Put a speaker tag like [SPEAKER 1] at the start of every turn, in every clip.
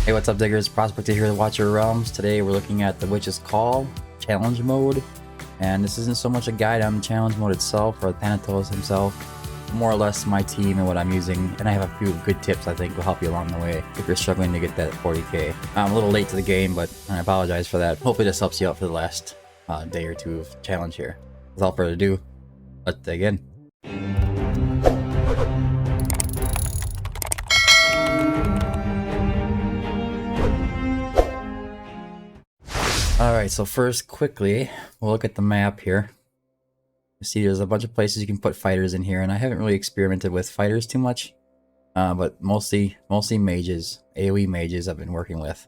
[SPEAKER 1] Hey, what's up, diggers? Prospector here to watch your realms. Today we're looking at the Witch's Call challenge mode, and this isn't so much a guide on the challenge mode itself or Thanatos himself, more or less my team and what I'm using, and I have a few good tips I think will help you along the way if you're struggling to get that 40k. I'm a little late to the game, but I apologize for that. Hopefully this helps you out for the last day or two of challenge here. Without further ado, let's dig in. Alright, so first, quickly, we'll look at the map here. You see there's a bunch of places you can put fighters in here, and I haven't really experimented with fighters too much. But mostly mages, AoE mages I've been working with.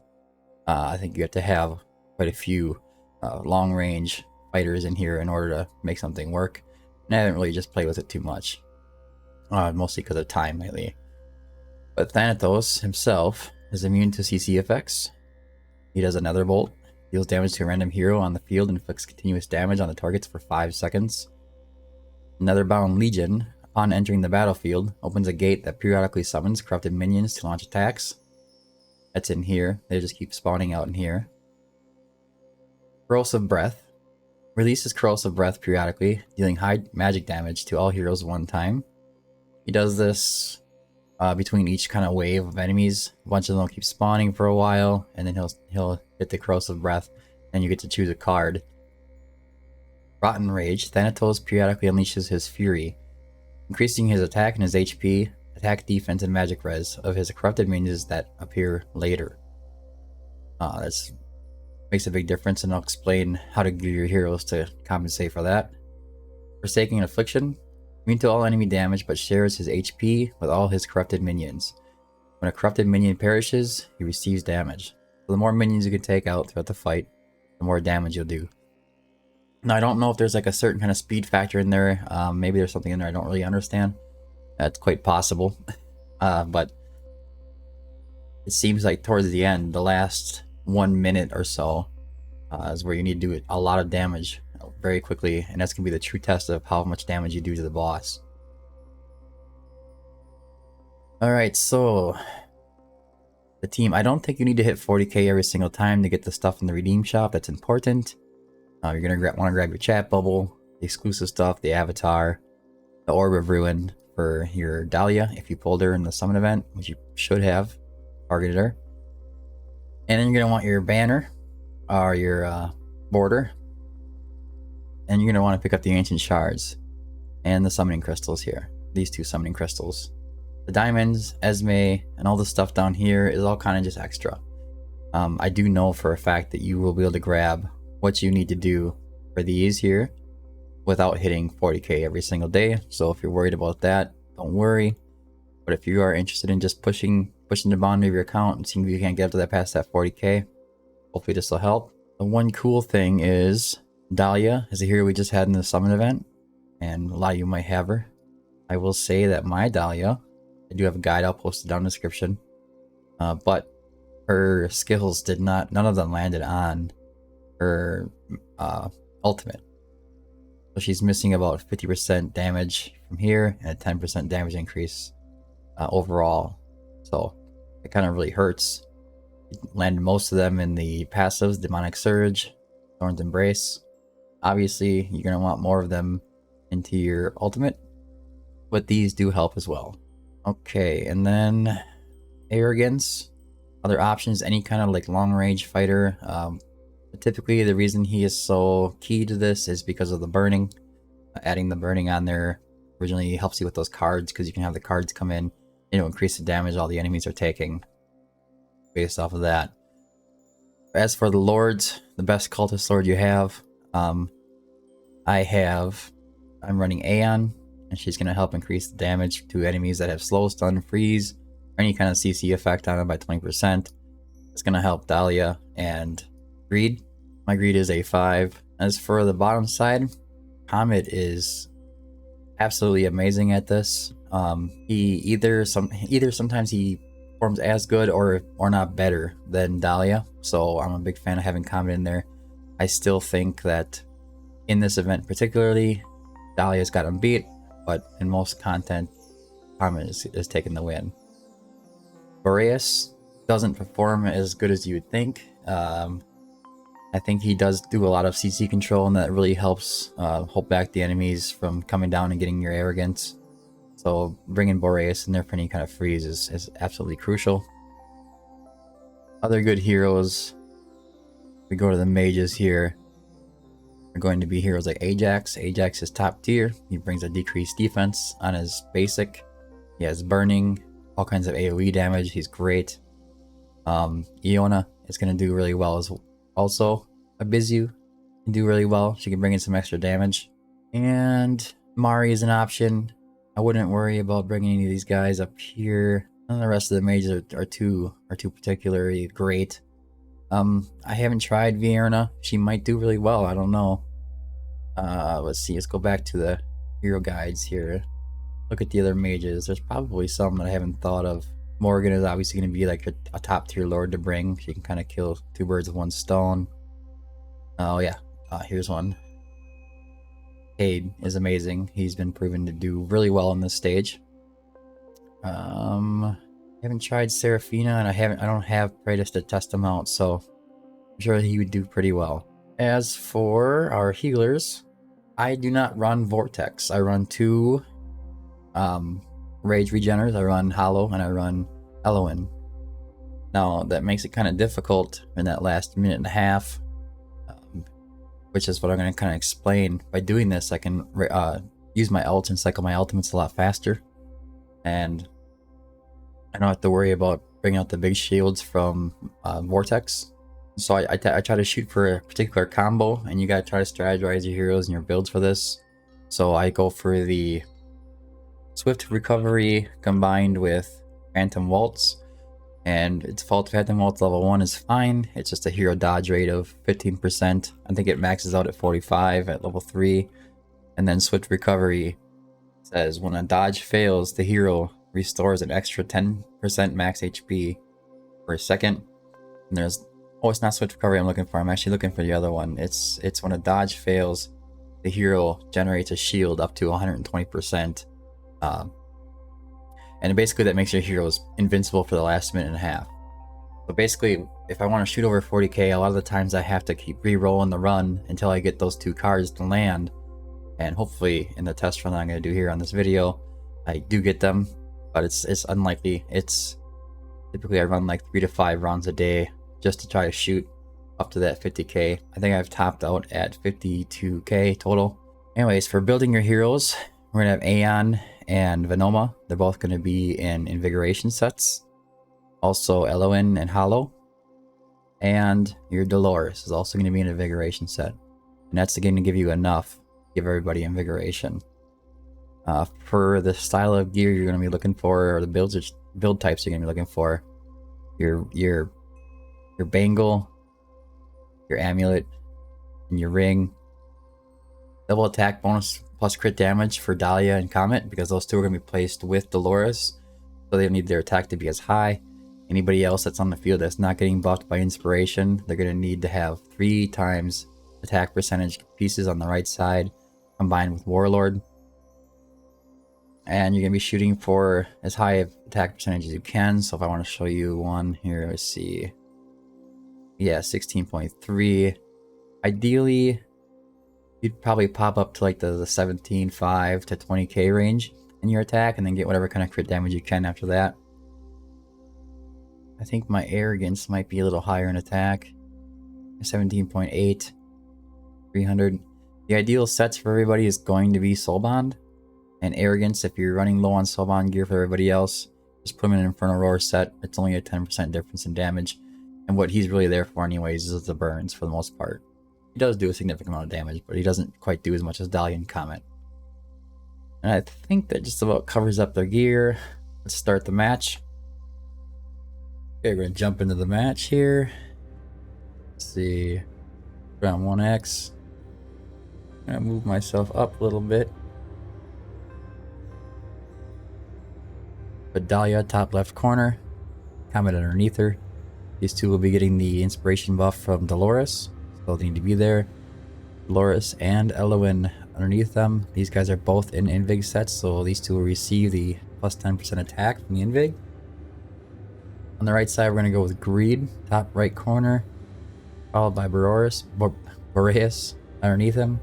[SPEAKER 1] I think you have to have quite a few long-range fighters in here in order to make something work. And I haven't really just played with it too much. Mostly because of time lately. But Thanatos himself is immune to CC effects. He does another bolt. Deals damage to a random hero on the field and inflicts continuous damage on the targets for 5 seconds. Another Bound Legion, upon entering the battlefield, opens a gate that periodically summons corrupted minions to launch attacks. That's in here. They just keep spawning out in here. Corrosive Breath. Releases Corrosive Breath periodically, dealing high magic damage to all heroes one time. He does this between each kind of wave of enemies. A bunch of them will keep spawning for a while, and then he'll hit the Corrosive Breath, and you get to choose a card. Rotten Rage. Thanatos periodically unleashes his fury, increasing his attack and his HP, attack, defense, and magic res of his corrupted minions that appear later. That makes a big difference, and I'll explain how to give your heroes to compensate for that. Forsaking Affliction. Immune to all enemy damage, but shares his HP with all his corrupted minions. When a corrupted minion perishes, he receives damage. So the more minions you can take out throughout the fight, the more damage you'll do. Now, I don't know if there's like a certain kind of speed factor in there. Maybe there's something in there I don't really understand. That's quite possible. But it seems like towards the end, the last 1 minute or so, is where you need to do a lot of damage very quickly, and that's gonna be the true test of how much damage you do to the boss. Alright, so the team, I don't think you need to hit 40k every single time to get the stuff in the redeem shop. That's important. You're gonna want to grab your chat bubble, the exclusive stuff, the avatar, the Orb of Ruin for your Dahlia if you pulled her in the summon event, which you should have targeted her. And then you're gonna want your banner or your border. And you're going to want to pick up the Ancient Shards and the Summoning Crystals here. These 2 Summoning Crystals. The Diamonds, Esme, and all the stuff down here is all kind of just extra. I do know for a fact that you will be able to grab what you need to do for these here without hitting 40k every single day. So if you're worried about that, don't worry. But if you are interested in just pushing the boundary of your account and seeing if you can't get up to that past that 40k, hopefully this will help. The one cool thing is Dahlia is a hero we just had in the summon event, and a lot of you might have her. I will say that my Dahlia, I do have a guide I'll post it down in the description, but her skills none of them landed on her ultimate. So she's missing about 50% damage from here and a 10% damage increase overall. So it kind of really hurts. Landed most of them in the passives, Demonic Surge, Thorn's Embrace. Obviously, you're going to want more of them into your ultimate, but these do help as well. Okay, and then Arrogance. Other options, any kind of like long-range fighter. Typically, the reason he is so key to this is because of the burning. Adding the burning on there originally helps you with those cards, because you can have the cards come in, increase the damage all the enemies are taking based off of that. As for the lords, the best cultist lord you have, I'm running Aeon, and she's going to help increase the damage to enemies that have slow, stun, freeze, or any kind of CC effect on them by 20%. It's going to help Dahlia and Greed. My Greed is A5. As for the bottom side, Comet is absolutely amazing at this. Sometimes he performs as good or not better than Dahlia, so I'm a big fan of having Comet in there. I still think that in this event particularly, Dahlia's got him beat, but in most content, Comet is taking the win. Boreas, doesn't perform as good as you would think. I think he does do a lot of CC control, and that really helps hold back the enemies from coming down and getting your arrogance. So bringing Boreas in there for any kind of freeze is absolutely crucial. Other good heroes, we go to the mages here, are going to be heroes like Ajax. Ajax is top tier. He brings a decreased defense on his basic. He has burning, all kinds of AoE damage. He's great. Iona is going to do really well as also. Abizu can do really well. She can bring in some extra damage. And Mari is an option. I wouldn't worry about bringing any of these guys up here. None of the rest of the mages are too particularly great. I haven't tried Vierna. She might do really well. I don't know. Let's see. Let's go back to the hero guides here. Look at the other mages. There's probably some that I haven't thought of. Morgan is obviously going to be like a top tier lord to bring. She can kind of kill two birds with one stone. Oh yeah. Here's one. Cade is amazing. He's been proven to do really well in this stage. I haven't tried Seraphina, and I don't have Praetus to test him out, so I'm sure he would do pretty well. As for our healers, I do not run Vortex. I run two Rage Regeners. I run Hollow and I run Eloin. Now that makes it kind of difficult in that last minute and a half, which is what I'm going to kind of explain. By doing this, I can use my ult and cycle my ultimates a lot faster, and I don't have to worry about bringing out the big shields from Vortex. So I try to shoot for a particular combo, and you gotta try to strategize your heroes and your builds for this. So I go for the Swift Recovery combined with Phantom Waltz, and its default Phantom Waltz level 1 is fine. It's just a hero dodge rate of 15%. I think it maxes out at 45 at level 3. And then Swift Recovery says when a dodge fails, the hero restores an extra 10% max HP per second. And there's it's not Swift Recovery I'm looking for. I'm actually looking for the other one. It's when a dodge fails, the hero generates a shield up to 120%. And basically that makes your heroes invincible for the last minute and a half. So basically, if I want to shoot over 40k, a lot of the times I have to keep re-rolling the run until I get those two cards to land. And hopefully in the test run that I'm going to do here on this video, I do get them. But it's unlikely. It's typically I run like 3 to 5 rounds a day just to try to shoot up to that 50k. I think I've topped out at 52k total. Anyways, for building your heroes, we're gonna have Aeon and Venoma. They're both gonna be in Invigoration sets. Also Eloin and Hollow. And your Dolores is also gonna be in an Invigoration set. And that's going to give you enough to give everybody Invigoration. For the style of gear you're gonna be looking for, or the build types you're gonna be looking for, your bangle, your amulet, and your ring. Double attack bonus plus crit damage for Dahlia and Comet, because those two are going to be placed with Dolores, so they don't need their attack to be as high. Anybody else that's on the field that's not getting buffed by inspiration, they're going to need to have 3 times attack percentage pieces on the right side combined with Warlord. And you're going to be shooting for as high of attack percentage as you can. So if I want to show you one here, let's see. Yeah, 16.3. Ideally, you'd probably pop up to like the 17.5 to 20k range in your attack, and then get whatever kind of crit damage you can after that. I think my arrogance might be a little higher in attack. 17.8, 300. The ideal sets for everybody is going to be Soulbond and Arrogance. If you're running low on Soulbond gear for everybody else, just put him in an Infernal Roar set. It's only a 10% difference in damage. And what he's really there for anyways is the burns for the most part. He does do a significant amount of damage, but he doesn't quite do as much as Dahlia and Comet. And I think that just about covers up their gear. Let's start the match. Okay, we're going to jump into the match here. Let's see. Round 1x. I'm going to move myself up a little bit. But Dahlia, top left corner. Comet underneath her. These two will be getting the inspiration buff from Dolores, so they need to be there. Dolores and Eloin underneath them. These guys are both in Invig sets, so these two will receive the plus 10% attack from the Invig. On the right side, we're going to go with Greed, top right corner, followed by Boreas underneath him.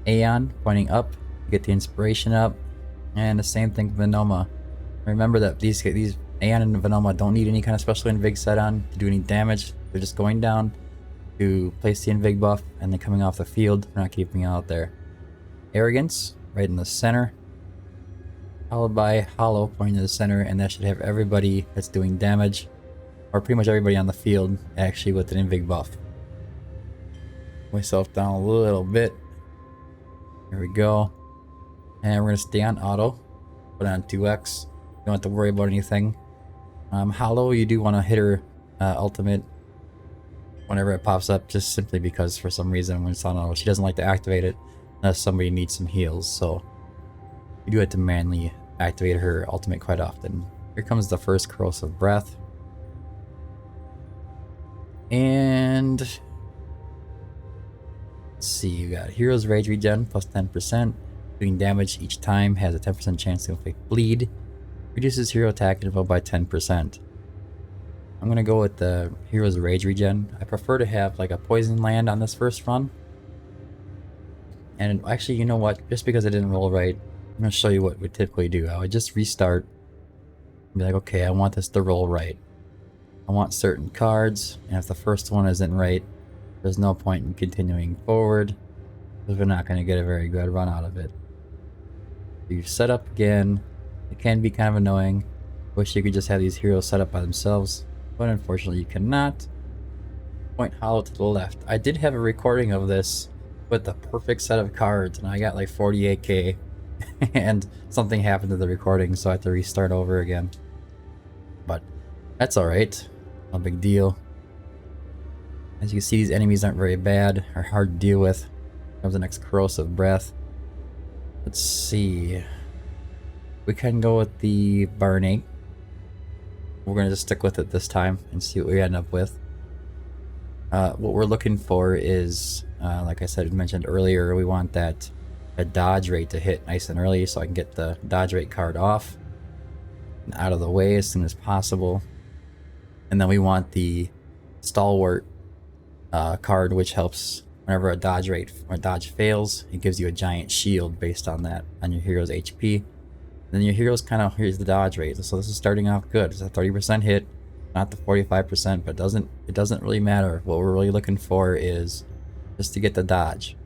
[SPEAKER 1] Aeon pointing up to get the inspiration up, and the same thing with Venoma. Remember that these Aeon and Venoma don't need any kind of special invig set on to do any damage. They're just going down to place the invig buff and then coming off the field. We're not keeping it out there. Arrogance right in the center, followed by Hollow pointing to the center, and that should have everybody that's doing damage, or pretty much everybody on the field, actually with an invig buff. Myself down a little bit. Here we go. And we're going to stay on auto. Put on 2x. Don't have to worry about anything. Hollow, you do want to hit her ultimate whenever it pops up, just simply because for some reason when it's on auto, she doesn't like to activate it unless somebody needs some heals. So you do have to manually activate her ultimate quite often. Here comes the first corrosive breath. And let's see, you got Hero's Rage Regen plus 10%. Doing damage each time, has a 10% chance to inflict bleed. Reduces hero attack interval by 10%. I'm gonna go with the Hero's Rage Regen. I prefer to have like a poison land on this first run. And actually, you know what? Just because I didn't roll right, I'm gonna show you what we typically do. I would just restart and be like, okay, I want this to roll right. I want certain cards, and if the first one isn't right, there's no point in continuing forward, because we're not going to get a very good run out of it. You set up again. It can be kind of annoying. Wish you could just have these heroes set up by themselves, but unfortunately you cannot. Point Hollow to the left. I did have a recording of this with the perfect set of cards, and I got like 48k, and something happened to the recording, so I had to restart over again. But that's alright. No big deal. As you can see, these enemies aren't very bad or hard to deal with. Here comes the next corrosive breath. Let's see. We can go with the Barnate. We're going to just stick with it this time and see what we end up with. What we're looking for is, like I said, mentioned earlier, we want that dodge rate to hit nice and early so I can get the dodge rate card off and out of the way as soon as possible. And then we want the Stalwart card, which helps whenever a dodge rate or dodge fails. It gives you a giant shield based on that, on your hero's HP. And then your hero's kind of, here's the dodge rate. So this is starting off good. It's a 30% hit, not the 45%, but it doesn't really matter. What we're really looking for is just to get the dodge.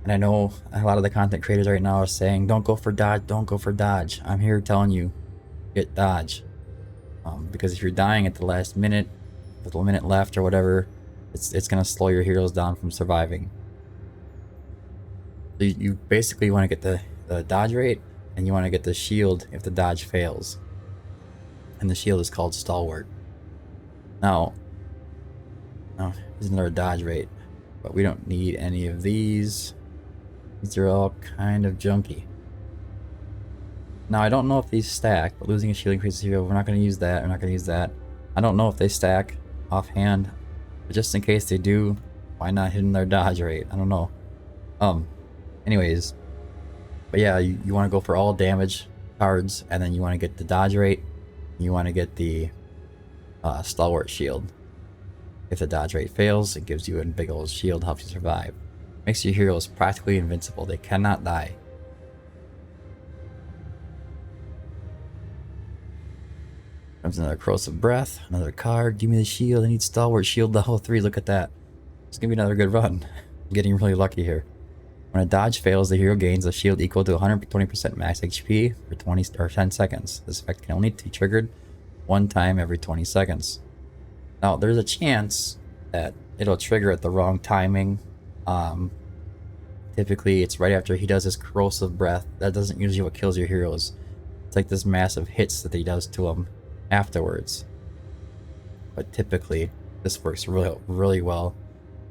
[SPEAKER 1] And I know a lot of the content creators right now are saying, don't go for dodge, don't go for dodge. I'm here telling you, get dodge. Because if you're dying at the last minute, with a minute left or whatever, it's going to slow your heroes down from surviving. So you basically want to get the dodge rate, and you want to get the shield if the dodge fails. And the shield is called Stalwart. Now, there's another dodge rate, but we don't need any of these. These are all kind of junky. Now, I don't know if these stack, but losing a shield increases hero. We're not going to use that. We're not going to use that. I don't know if they stack offhand, but just in case they do, why not hit their dodge rate? I don't know. Anyways, but yeah, you want to go for all damage cards, and then you want to get the dodge rate. You want to get the Stalwart shield. If the dodge rate fails, it gives you a big old shield, helps you survive. Makes your heroes practically invincible. They cannot die. Comes another corrosive breath, another card. Give me the shield. I need Stalwart shield level 3. Look at that. It's gonna be another good run. I'm getting really lucky here. When a dodge fails, the hero gains a shield equal to 120% max HP for 20 or 10 seconds. This effect can only be triggered one time every 20 seconds. Now, there's a chance that it'll trigger at the wrong timing. Typically, it's right after he does his corrosive breath. That doesn't usually what kills your heroes. It's like this massive hits that he does to them afterwards. But typically, this works really well,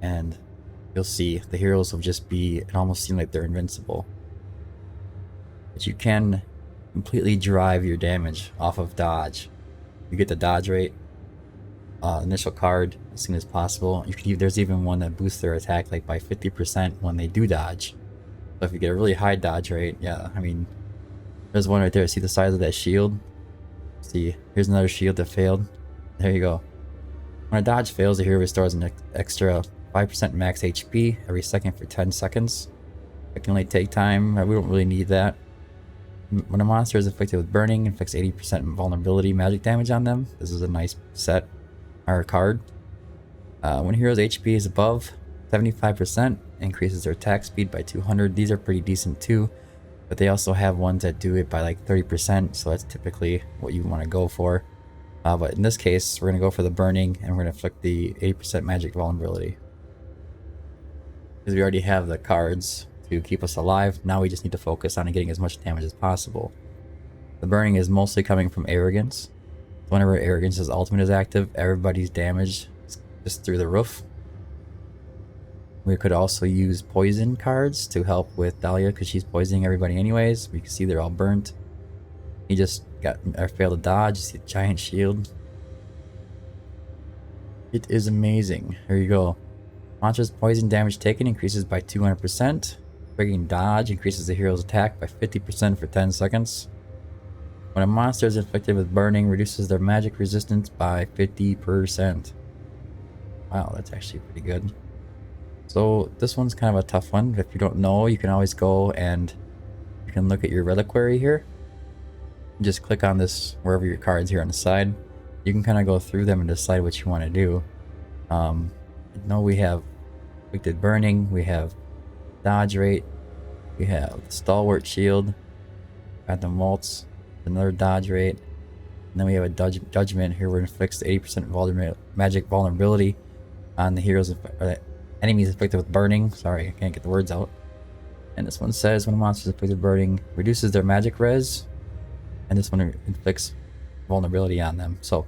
[SPEAKER 1] and you'll see the heroes will just be, it almost seems like they're invincible. But you can completely drive your damage off of dodge. You get the dodge rate, initial card as soon as possible. You can, there's even one that boosts their attack like by 50% when they do dodge. So if you get a really high dodge rate, yeah, I mean, there's one right there. See the size of that shield? See, here's another shield that failed. There you go. When a dodge fails, the hero restores an extra 5% max HP every second for 10 seconds. It can only take time. We don't really need that. When a monster is afflicted with burning, inflicts 80% vulnerability magic damage on them. This is a nice set or card. When a hero's HP is above 75%, increases their attack speed by 200. These are pretty decent too, but they also have ones that do it by like 30%, so that's typically what you want to go for. But in this case, we're going to go for the burning, and we're going to inflict the 80% magic vulnerability. Because we already have the cards to keep us alive, now we just need to focus on getting as much damage as possible. The burning is mostly coming from arrogance. Whenever arrogance's ultimate is active, everybody's damage is just through the roof. We could also use poison cards to help with Dahlia because she's poisoning everybody anyways. We can see they're all burnt. He just failed to dodge. See the giant shield. It is amazing. Here you go. Monster's poison damage taken increases by 200%. Triggering dodge increases the hero's attack by 50% for 10 seconds. When a monster is inflicted with burning, reduces their magic resistance by 50%. Wow, that's actually pretty good. So this one's kind of a tough one. If you don't know, you can always go and you can look at your reliquary here. Just click on this wherever your cards here on the side. You can kind of go through them and decide what you want to do. No, we have afflicted burning, we have dodge rate, we have stalwart shield, phantom waltz, another dodge rate, and then we have a judgment here where it inflicts 80% magic vulnerability on the heroes enemies afflicted with burning. Sorry, I can't get the words out. And this one says when a monster is afflicted with burning, reduces their magic res, and this one inflicts vulnerability on them. So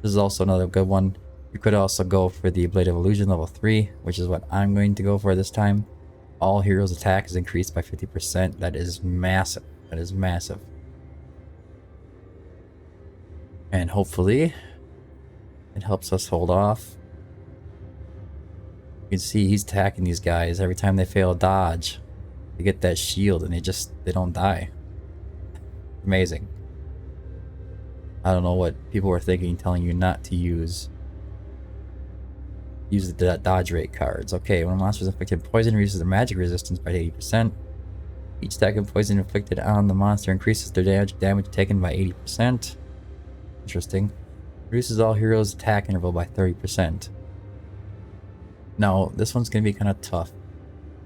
[SPEAKER 1] this is also another good one. You could also go for the Blade of Illusion level 3, which is what I'm going to go for this time. All heroes' attack is increased by 50%. That is massive. That is massive. And hopefully it helps us hold off. You can see he's attacking these guys. Every time they fail a dodge, they get that shield and they don't die. Amazing. I don't know what people were thinking telling you not to use the dodge rate cards. Okay, when a monster is inflicted with poison, reduces their magic resistance by 80%. Each stack of poison inflicted on the monster increases their damage taken by 80%. Interesting. Reduces all heroes' attack interval by 30%. Now, this one's going to be kind of tough.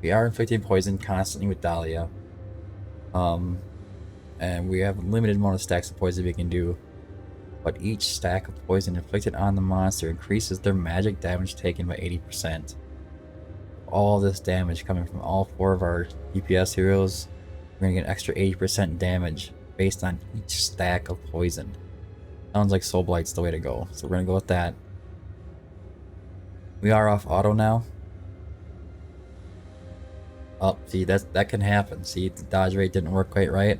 [SPEAKER 1] We are inflicting poison constantly with Dahlia. And we have a limited amount of stacks of poison we can do. But each stack of poison inflicted on the monster increases their magic damage taken by 80%. All this damage coming from all 4 of our DPS heroes, we're going to get an extra 80% damage based on each stack of poison. Sounds like Soul Blight's the way to go, so we're going to go with that. We are off auto now. Oh, see, that can happen. See, the dodge rate didn't work quite right.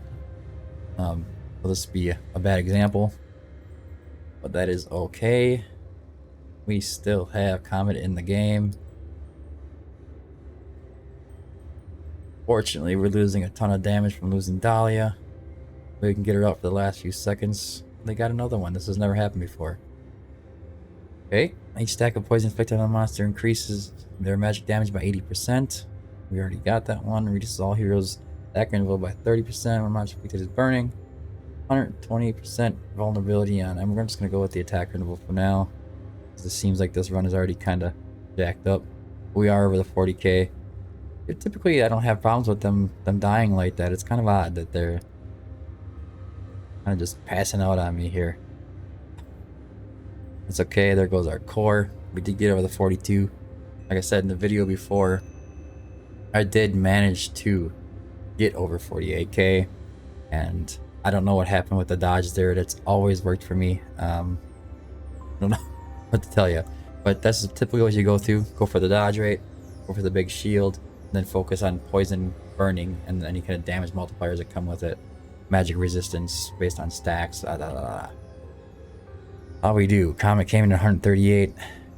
[SPEAKER 1] Will this be a bad example? But that is okay. We still have Comet in the game. Fortunately, we're losing a ton of damage from losing Dahlia. We can get her out for the last few seconds. They got another one. This has never happened before. Okay. Each stack of poison inflicted on a monster increases their magic damage by 80%. We already got that one. Reduces all heroes' attack interval by 30% when a monster inflicted is burning. 120% vulnerability on. And we're just going to go with the attack interval for now. Because it seems like this run is already kind of jacked up. We are over the 40k. Typically, I don't have problems with them dying like that. It's kind of odd that they're kind of just passing out on me here. It's okay. There goes our core. We did get over the 42. Like I said in the video before, I did manage to get over 48k. And I don't know what happened with the dodge there. That's always worked for me. I don't know what to tell you. But that's typically what you go through. Go for the dodge rate. Go for the big shield. Then focus on poison, burning, and any kind of damage multipliers that come with it. Magic resistance based on stacks. How we do? Comet came in at 138.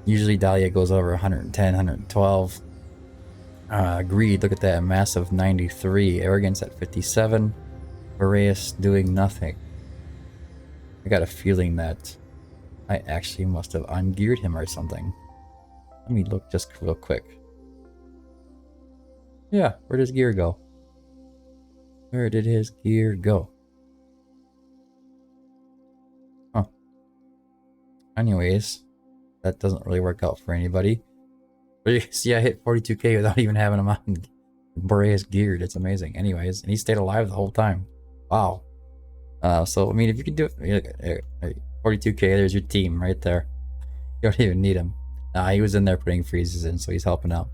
[SPEAKER 1] Usually Dahlia goes over 110, 112. Greed, look at that. Massive 93. Arrogance at 57. Boreas doing nothing. I got a feeling that I actually must have ungeared him or something. Let me look just real quick. Yeah, where does gear go? Where did his gear go? Huh. Anyways, that doesn't really work out for anybody. But you see, I hit 42k without even having him on Boreas geared. It's amazing. Anyways, and he stayed alive the whole time. Wow. So I mean, if you can do it, 42k, there's your team right there. You don't even need him. Nah, he was in there putting freezes in, so he's helping out.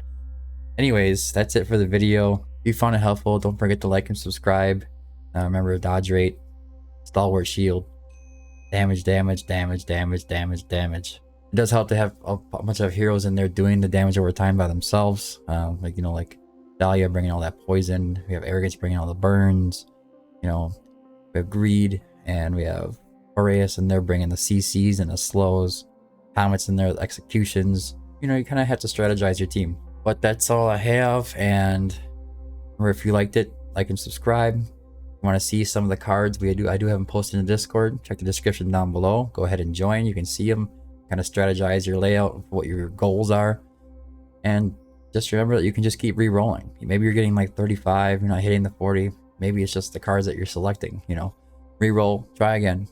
[SPEAKER 1] Anyways, that's it for the video. If you found it helpful, don't forget to like and subscribe. Remember, dodge rate, stalwart shield, damage, damage, damage, damage, damage, damage. It does help to have a bunch of heroes in there doing the damage over time by themselves. Like, you know, like Dahlia bringing all that poison. We have Arrogance bringing all the burns. You know, we have Greed, and we have Boreas, and they're bringing the CCs and the slows. Comets in there with executions. You know, you kind of have to strategize your team. But that's all I have, and remember, if you liked it, like and subscribe. If you want to see some of the cards I do have them posted in the Discord. Check the description down below. Go ahead and join. You can see them. Kind of strategize your layout, what your goals are, and just remember that you can just keep re-rolling. Maybe you're getting like 35, you're not hitting the 40. Maybe it's just the cards that you're selecting. You know, re-roll, try again,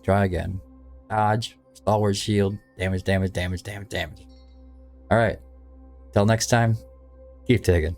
[SPEAKER 1] dodge, stalwart shield, damage, damage, damage, damage, damage. All right, till next time, keep taking.